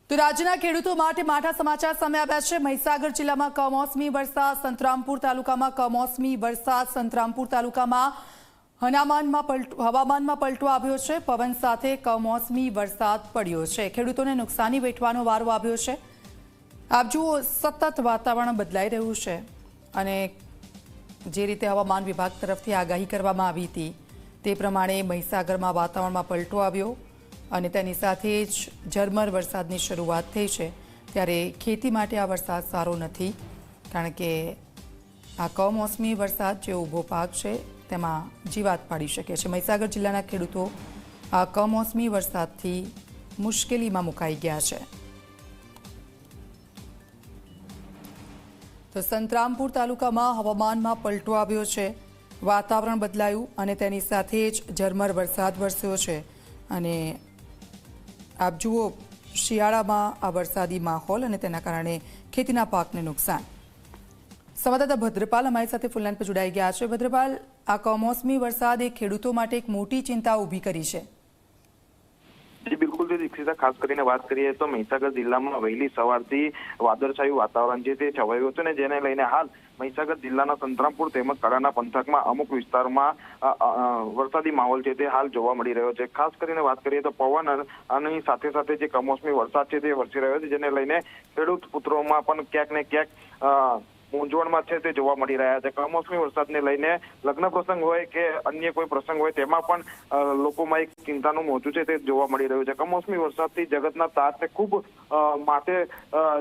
તો રાજ્યના ખેડૂતો માટે માઠા સમાચાર સામે આવ્યા છે। મહીસાગર જિલ્લામાં કમોસમી વરસાદ, સંતરામપુર તાલુકામાં કમોસમી વરસાદ, સંતરામપુર તાલુકામાં હવામાનમાં પલટો આવ્યો છે। પવન સાથે કમોસમી વરસાદ પડ્યો છે। ખેડૂતોને નુકસાની વેઠવાનો વારો આવ્યો છે। આપ જુઓ, સતત વાતાવરણ બદલાઈ રહ્યું છે અને જે રીતે હવામાન વિભાગ તરફથી આગાહી કરવામાં આવી હતી તે પ્રમાણે મહીસાગરમાં વાતાવરણમાં પલટો આવ્યો અને તેની સાથે જ ઝરમર વરસાદની શરૂઆત થઈ છે। ત્યારે ખેતી માટે આ વરસાદ સારો નથી, કારણ કે આ કમોસમી વરસાદ જે ઊભો પાક છે તેમાં જીવાત પાડી શકે છે। મહીસાગર જિલ્લાના ખેડૂતો આ કમોસમી વરસાદથી મુશ્કેલીમાં મુકાઈ ગયા છે। તો સંતરામપુર તાલુકામાં હવામાનમાં પલટો આવ્યો છે, વાતાવરણ બદલાયું અને તેની સાથે જ ઝરમર વરસાદ વરસ્યો છે અને આપ જુઓ, શિયાળામાં આ વરસાદી માહોલ અને તેના કારણે ખેતીના પાકને નુકસાન। સંવાદદાતા ભદ્રપાલ અમારી સાથે ફૂલલાઈન પર જોડાઈ ગયા છે। ભદ્રપાલ, આ કમોસમી વરસાદે ખેડૂતો માટે એક મોટી ચિંતા ઊભી કરી છે। જી બિલકુલ દીક્ષિતા, ખાસ કરીને વાત કરીએ તો મહીસાગર જિલ્લામાં વહેલી સવારથી વાદળછાયું વાતાવરણ જે તે છવાયું હતું ને જેને લઈને હાલ મહીસાગર જિલ્લાના સંતરામપુર તેમજ કડાના પંથકમાં અમુક વિસ્તારમાં વરસાદી માહોલ છે તે હાલ જોવા મળી રહ્યો છે। ખાસ કરીને વાત કરીએ તો પવન અને સાથે સાથે જે કમોસમી વરસાદ છે તે વરસી રહ્યો છે, જેને લઈને ખેડૂત પુત્રોમાં પણ ક્યાંક ને ક્યાંક મૂંઝવણમાં છે તે જોવા મળી રહ્યા છે। કમોસમી વરસાદને લઈને લગ્ન પ્રસંગ હોય કે અન્ય કોઈ પ્રસંગ હોય તેમાં પણ લોકોમાં એક ચિંતાનું મોજું છે તે જોવા મળી રહ્યું છે। કમોસમી વરસાદથી જગતના તાતને ખૂબ માટે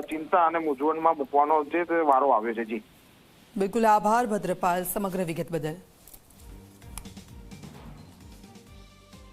ચિંતા અને મૂંઝવણમાં મૂકવાનો જે વારો આવ્યો છે। જી બિલકુલ, આભાર ભદ્રપાલ સમગ્ર વિગત બદલ।